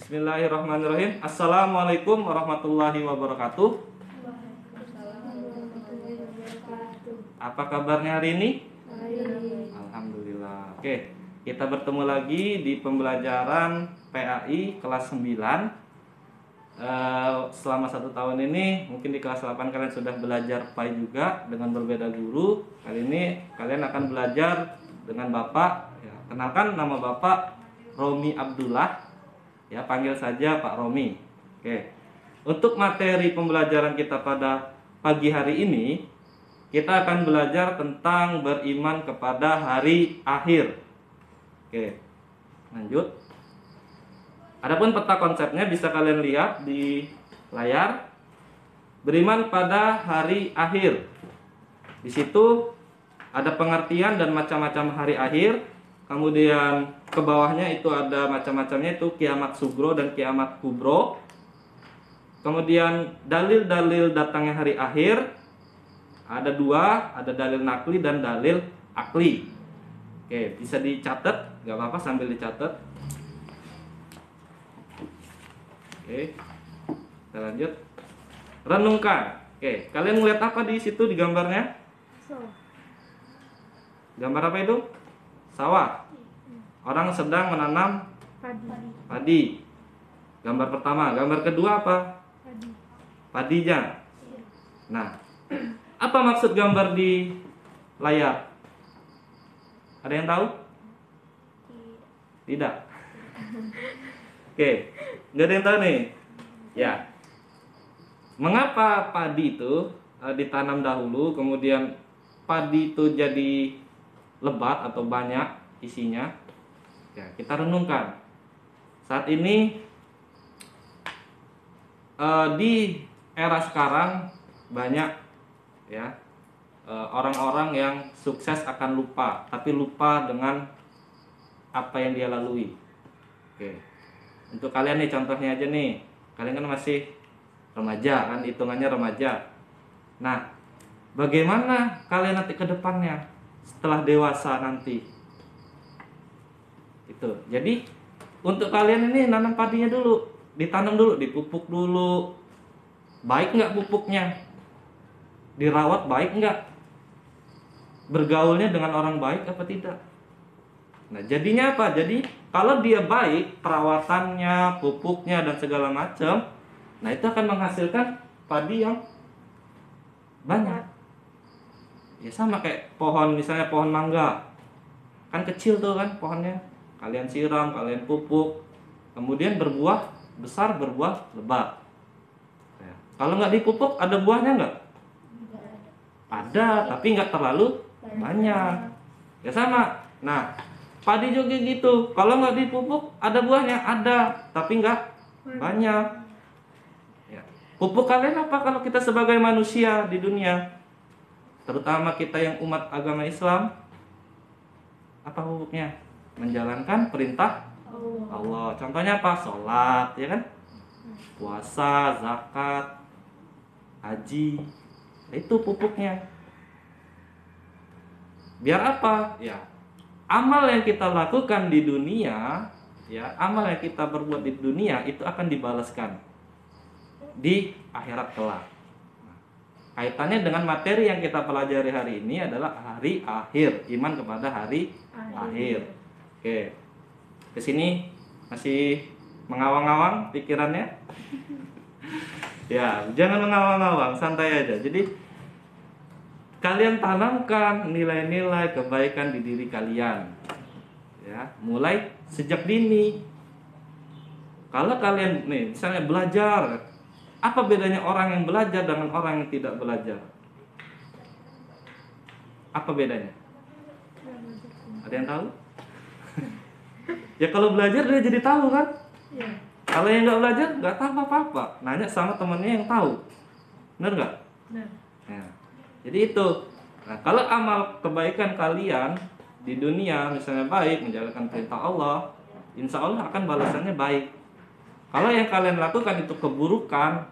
Bismillahirrahmanirrahim. Assalamualaikum warahmatullahi wabarakatuh. Apa kabarnya hari ini? Alhamdulillah. Oke, kita bertemu lagi di pembelajaran PAI kelas 9. Selama 1 tahun ini mungkin di kelas 8 kalian sudah belajar PAI juga dengan berbeda guru. Kali ini kalian akan belajar dengan Bapak. Kenalkan, nama Bapak Romi Abdullah. Ya, panggil saja Pak Romi. Oke. Untuk materi pembelajaran kita pada pagi hari ini, kita akan belajar tentang beriman kepada hari akhir. Oke. Lanjut. Adapun peta konsepnya bisa kalian lihat di layar. Beriman pada hari akhir. Di situ ada pengertian dan macam-macam hari akhir. Kemudian ke bawahnya itu ada macam-macamnya, itu kiamat sugro dan kiamat kubro. Kemudian dalil-dalil datangnya hari akhir ada 2, ada dalil nakli dan dalil akli. Oke, bisa dicatat, gak apa-apa sambil dicatat. Oke, kita lanjut. Renungkan. Oke, kalian melihat apa di situ di gambarnya? Gambar apa itu? Sawah. Orang sedang menanam padi. Gambar pertama. Gambar kedua apa? Padinya. Nah, apa maksud gambar di layar? Ada yang tahu? Tidak. Oke, nggak ada yang tahu nih. Ya. Mengapa padi itu ditanam dahulu, kemudian padi itu jadi lebat atau banyak isinya? Ya, kita renungkan. Saat ini di era sekarang banyak ya orang-orang yang sukses akan lupa, tapi lupa dengan apa yang dia lalui. Oke. Untuk kalian nih, contohnya aja nih, kalian kan masih remaja kan, hitungannya remaja. Nah, bagaimana kalian nanti ke depannya setelah dewasa nanti? Itu. Jadi untuk kalian ini nanam padinya dulu, ditanam dulu, dipupuk dulu. Baik nggak pupuknya? Dirawat baik nggak? Bergaulnya dengan orang baik apa tidak? Nah, jadinya apa? Jadi kalau dia baik, perawatannya, pupuknya dan segala macam, nah itu akan menghasilkan padi yang banyak. Ya sama kayak pohon, misalnya pohon mangga. Kan kecil tuh kan pohonnya. Kalian siram, kalian pupuk, kemudian berbuah besar, berbuah lebat. Ya. Kalau nggak dipupuk, ada buahnya nggak? Ada, tapi nggak terlalu banyak. Ya sama. Nah, padi juga gitu. Kalau nggak dipupuk, ada buahnya, ada, tapi nggak banyak. Ya. Pupuk kalian apa kalau kita sebagai manusia di dunia? Terutama kita yang umat agama Islam. Apa pupuknya? Menjalankan perintah Allah. Contohnya apa? Sholat, ya kan? Puasa, zakat, haji. Itu pupuknya. Biar apa? Ya, amal yang kita lakukan di dunia, ya, amal yang kita berbuat di dunia itu akan dibalaskan di akhirat kelak. Kaitannya dengan materi yang kita pelajari hari ini adalah hari akhir, iman kepada hari akhir. Oke, kesini masih mengawang-awang pikirannya? Ya, jangan mengawang-awang, santai aja. Jadi kalian tanamkan nilai-nilai kebaikan di diri kalian, ya, mulai sejak dini. Kalau kalian nih, misalnya belajar, apa bedanya orang yang belajar dengan orang yang tidak belajar? Apa bedanya? Ada yang tahu? Ya kalau belajar dia jadi tahu kan? Ya. Kalau yang nggak belajar nggak tahu apa-apa. Nanya sama temennya yang tahu. Benar nggak? Benar. Ya. Jadi itu. Nah, kalau amal kebaikan kalian di dunia misalnya baik, menjalankan perintah Allah, insya Allah akan balasannya baik. Kalau yang kalian lakukan itu keburukan,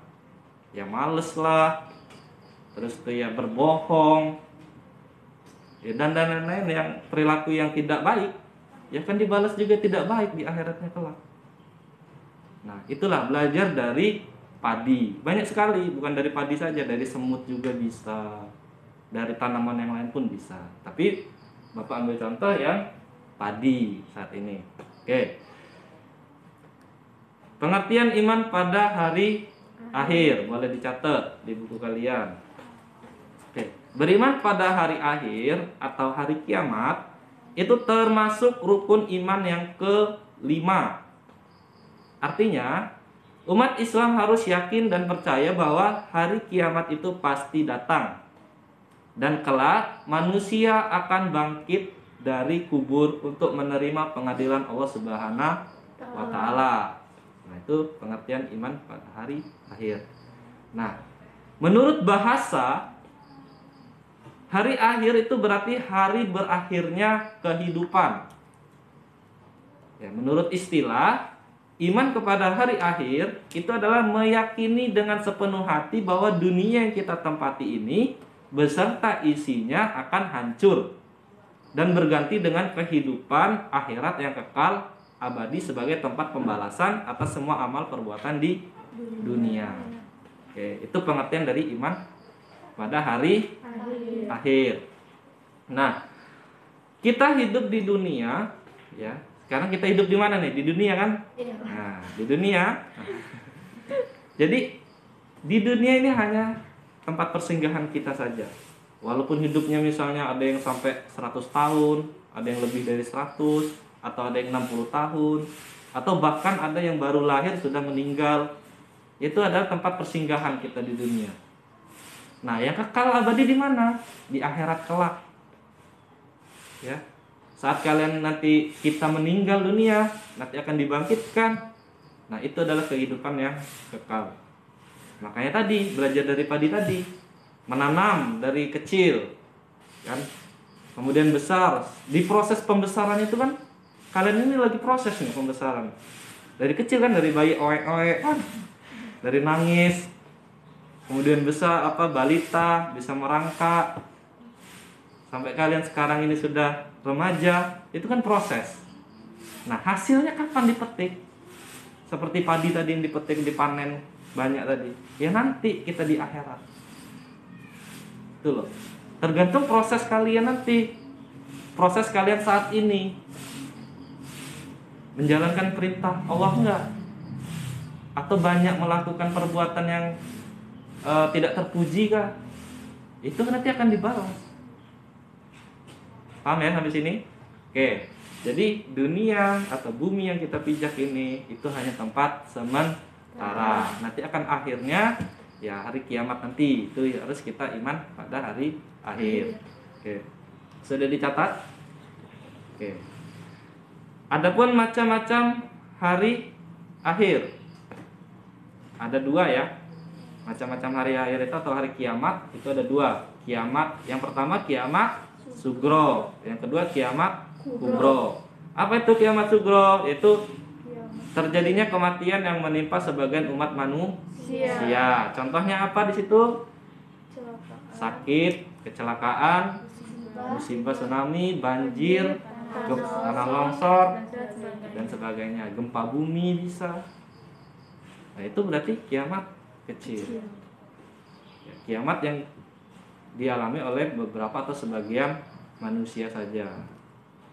ya males lah, terus tuh ya berbohong, ya dan lain-lain yang perilaku yang tidak baik, ya kan dibalas juga tidak baik di akhiratnya kelak. Nah, itulah belajar dari padi. Banyak sekali, bukan dari padi saja, dari semut juga bisa. Dari tanaman yang lain pun bisa. Tapi Bapak ambil contoh yang padi saat ini. Oke. Pengertian iman pada hari akhir boleh dicatat di buku kalian. Oke. Beriman pada hari akhir atau hari kiamat itu termasuk rukun iman yang kelima. Artinya, umat Islam harus yakin dan percaya bahwa hari kiamat itu pasti datang. Dan kelak manusia akan bangkit dari kubur untuk menerima pengadilan Allah Subhanahu wa taala. Nah, itu pengertian iman pada hari akhir. Nah, menurut bahasa, hari akhir itu berarti hari berakhirnya kehidupan. Ya, menurut istilah, iman kepada hari akhir itu adalah meyakini dengan sepenuh hati bahwa dunia yang kita tempati ini beserta isinya akan hancur dan berganti dengan kehidupan akhirat yang kekal abadi sebagai tempat pembalasan atas semua amal perbuatan di dunia. Oke, itu pengertian dari iman pada hari akhir. Nah, kita hidup di dunia, ya. Sekarang kita hidup di mana nih? Di dunia kan? Nah, di dunia. Jadi di dunia ini hanya tempat persinggahan kita saja. Walaupun hidupnya misalnya ada yang sampai 100 tahun, ada yang lebih dari 100, atau ada yang 60 tahun, atau bahkan ada yang baru lahir sudah meninggal. Itu adalah tempat persinggahan kita di dunia. Nah, yang kekal abadi di mana? Di akhirat kelak. Ya. Saat kalian nanti kita meninggal dunia, nanti akan dibangkitkan. Nah, itu adalah kehidupan yang kekal. Makanya tadi belajar dari padi tadi, menanam dari kecil, kan, kemudian besar. Di proses pembesaran itu kan, kalian ini lagi proses nih pembesaran. Dari kecil kan, dari bayi oek-oek kan, dari nangis, kemudian besar balita, bisa merangkak, sampai kalian sekarang ini sudah remaja, itu kan proses. Nah, hasilnya kapan dipetik? Seperti padi tadi yang dipetik, dipanen banyak tadi. Ya nanti kita di akhirat. Itu loh. Tergantung proses kalian nanti. Proses kalian saat ini. Menjalankan perintah Allah enggak? Atau banyak melakukan perbuatan yang tidak terpuji kah? Itu nanti akan dibalas. Paham ya sampai sini? Oke. Jadi dunia atau bumi yang kita pijak ini itu hanya tempat sementara. Nanti akan akhirnya ya hari kiamat nanti. Itu harus kita iman pada hari akhir. Oke. Sudah dicatat? Oke. Adapun macam-macam hari akhir. Ada dua ya. Macam-macam hari akhir itu atau hari kiamat itu ada dua. Kiamat yang pertama kiamat sugro, yang kedua kiamat kubro. Apa itu kiamat sugro? Yaitu terjadinya kematian yang menimpa sebagian umat manusia. Contohnya apa di situ? Sakit, kecelakaan, musibah tsunami, banjir, tanah longsor dan sebagainya. Gempa bumi bisa. Nah, itu berarti kiamat kecil. Ya, kiamat yang dialami oleh beberapa atau sebagian manusia saja.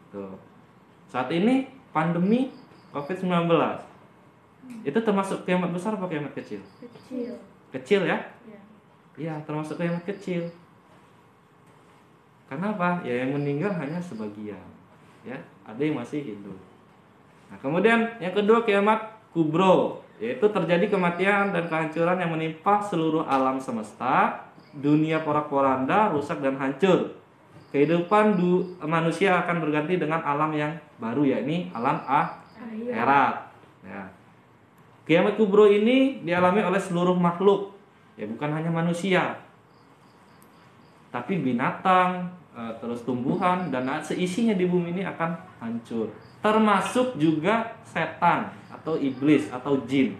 Tuh. Saat ini pandemi COVID-19 itu termasuk kiamat besar atau kiamat kecil? Kecil ya? Iya, termasuk kiamat kecil. Karena apa? Ya yang meninggal hanya sebagian. Ya, ada yang masih hidup. Nah, kemudian yang kedua kiamat kubro, yaitu terjadi kematian dan kehancuran yang menimpa seluruh alam semesta. Dunia porak-poranda, rusak dan hancur. Kehidupan manusia akan berganti dengan alam yang baru, yakni alam akhirat. Ya. Kiamat kubro ini dialami oleh seluruh makhluk, ya bukan hanya manusia, tapi binatang, terus tumbuhan dan seisinya di bumi ini akan hancur. Termasuk juga setan atau iblis atau jin.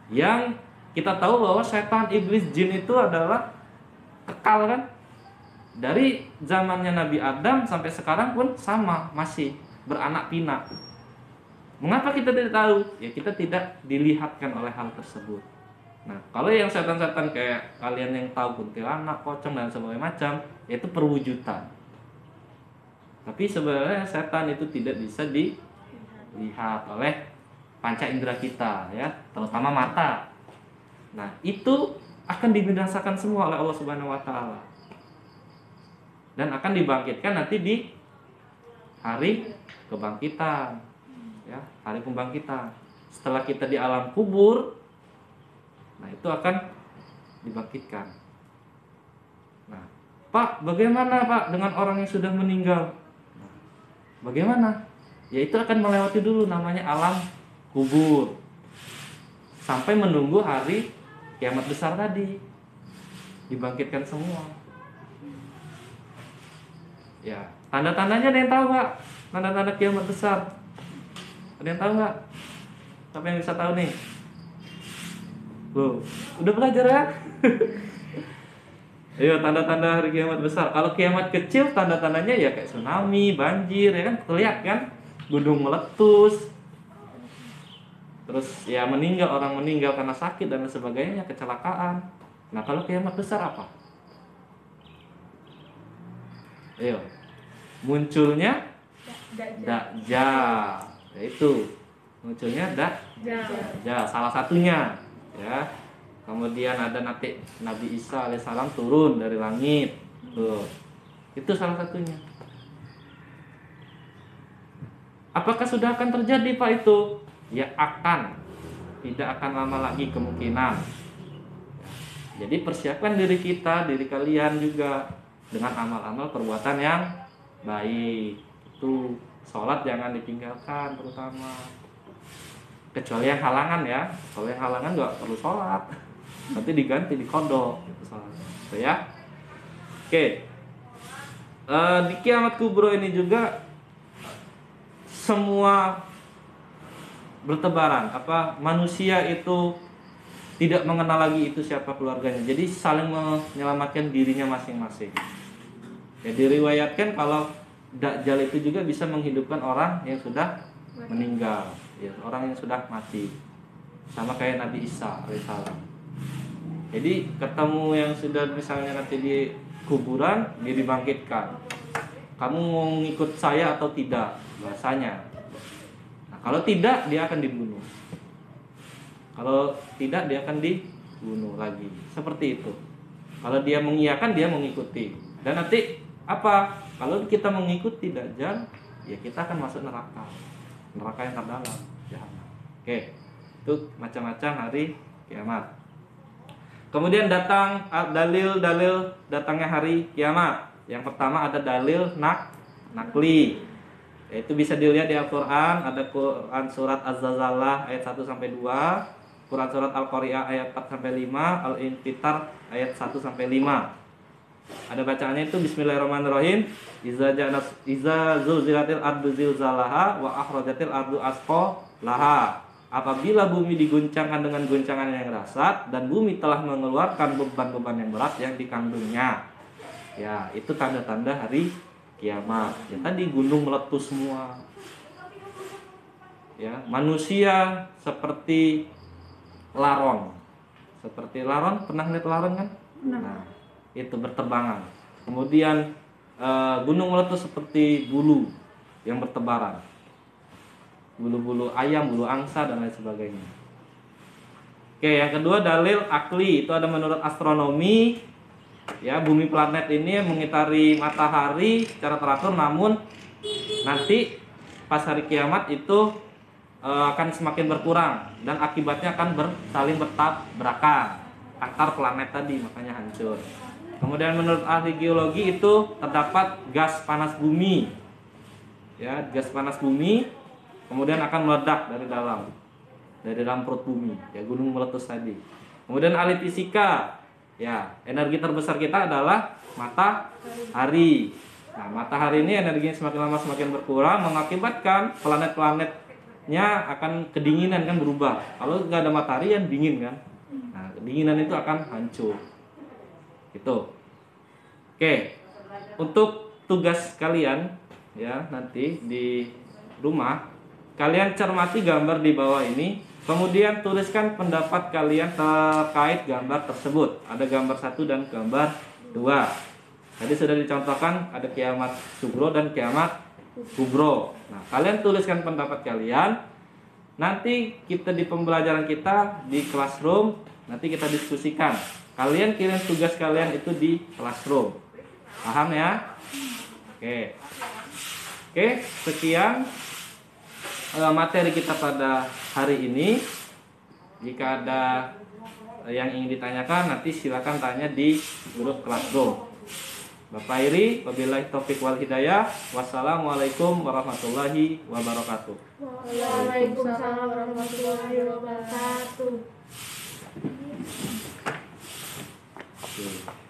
Yang kita tahu bahwa setan, iblis, jin itu adalah kekal kan? Dari zamannya Nabi Adam sampai sekarang pun sama, masih beranak pinak. Mengapa kita tidak tahu? Ya kita tidak dilihatkan oleh hal tersebut. Nah, kalau yang setan-setan kayak kalian yang tahu kuntilanak, pocong dan sebagainya macam, yaitu perwujudan. Tapi sebenarnya setan itu tidak bisa dilihat oleh panca indera kita, ya, terutama mata. Nah, itu akan dibinasakan semua oleh Allah Subhanahu wa taala. Dan akan dibangkitkan nanti di hari kebangkitan. Ya, hari pembangkitan. Setelah kita di alam kubur, nah itu akan dibangkitkan. Nah, Pak, bagaimana Pak dengan orang yang sudah meninggal? Nah, bagaimana? Ya itu akan melewati dulu namanya alam kubur. Sampai menunggu hari kiamat besar tadi. Dibangkitkan semua. Ya, tanda-tandanya ada yang tahu nggak? Tanda-tanda kiamat besar. Ada yang tahu nggak? Siapa yang bisa tahu nih? Loh, udah belajar ya? Ayo, tanda-tanda hari kiamat besar. Kalau kiamat kecil, tanda-tandanya ya kayak tsunami, banjir, ya kan? Terlihat kan? Gunung meletus. Terus ya meninggal, orang meninggal karena sakit dan sebagainya, kecelakaan. Nah, kalau kiamat besar apa? Ayo. Munculnya Dajjal. Yaitu munculnya Dajjal, salah satunya, ya. Kemudian ada nanti Nabi Isa alaihissalam turun dari langit. Tuh. Itu salah satunya. Apakah sudah akan terjadi Pak itu? Ya akan. Tidak akan lama lagi kemungkinan. Jadi persiapkan diri kita, diri kalian juga dengan amal-amal perbuatan yang baik. Itu sholat jangan ditinggalkan terutama. Kecuali yang halangan ya. Kalau yang halangan nggak perlu sholat. Nanti diganti di kodok gitu, so, ya. Oke. Di kiamat kubro ini juga semua bertebaran. Manusia itu tidak mengenal lagi itu siapa keluarganya. Jadi saling menyelamatkan dirinya masing-masing. Ya, diriwayatkan kalau Dajjal itu juga bisa menghidupkan orang yang sudah meninggal, ya, orang yang sudah mati. Sama kayak Nabi Isa alaihissalam. Jadi ketemu yang sudah misalnya nanti di kuburan, dia dibangkitkan. Kamu mau ngikut saya atau tidak? Bahasanya. Nah, kalau tidak dia akan dibunuh. Kalau tidak dia akan dibunuh lagi. Seperti itu. Kalau dia mengiyakan dia mengikuti. Dan nanti apa? Kalau kita mengikuti Dajjal, ya kita akan masuk neraka. Neraka yang terdalam, jahanam. Oke. Itu macam-macam hari kiamat. Kemudian datang dalil-dalil datangnya hari kiamat. Yang pertama ada dalil nakli. Yaitu bisa dilihat di Al-Qur'an, ada Quran surat Az-Zalzalah ayat 1 sampai 2, Quran surat Al-Qari'ah ayat 4 sampai 5, Al-Infitar ayat 1 sampai 5. Ada bacaannya itu bismillahirrahmanirrahim. Iza zulzilatil ardu zilzalaha wa akhrajatil ardu asqalaha. Apabila bumi diguncangkan dengan guncangan yang dahsyat dan bumi telah mengeluarkan beban-beban yang berat yang dikandungnya. Ya, itu tanda-tanda hari kiamat. Ya, tadi gunung meletus semua. Ya, manusia seperti laron. Seperti laron, pernah lihat laron kan? Nah, itu berterbangan. Kemudian gunung meletus seperti bulu yang bertebaran. Bulu-bulu ayam, bulu angsa dan lain sebagainya. Oke, yang kedua dalil akli, itu ada menurut astronomi. Ya, bumi planet ini mengitari matahari secara teratur, namun nanti pas hari kiamat itu akan semakin berkurang dan akibatnya akan saling bertabrakan antar planet tadi, makanya hancur. Kemudian menurut ahli geologi itu terdapat gas panas bumi. Ya, gas panas bumi kemudian akan meledak dari dalam perut bumi, ya, gunung meletus tadi. Kemudian ahli fisika, ya, energi terbesar kita adalah matahari. Nah, matahari ini energinya semakin lama semakin berkurang, mengakibatkan planet-planetnya akan kedinginan, kan, berubah. Kalau nggak ada matahari kan dingin kan. Nah, kedinginan itu akan hancur. Itu. Oke. Untuk tugas kalian, ya, nanti di rumah kalian cermati gambar di bawah ini, kemudian tuliskan pendapat kalian terkait gambar tersebut. Ada gambar 1 dan gambar 2. Tadi sudah dicontohkan ada kiamat sugro dan kiamat kubro. Nah, kalian tuliskan pendapat kalian. Nanti kita di pembelajaran kita di classroom, nanti kita diskusikan. Kalian kirim tugas kalian itu di classroom. Paham ya? Oke. Oke, sekian materi kita pada hari ini. Jika ada yang ingin ditanyakan, nanti silakan tanya di grup classroom. Bapak Iri, wabillahi taufik wal hidayah. Wassalamualaikum warahmatullahi wabarakatuh. Waalaikumsalam warahmatullahi wabarakatuh. Oke.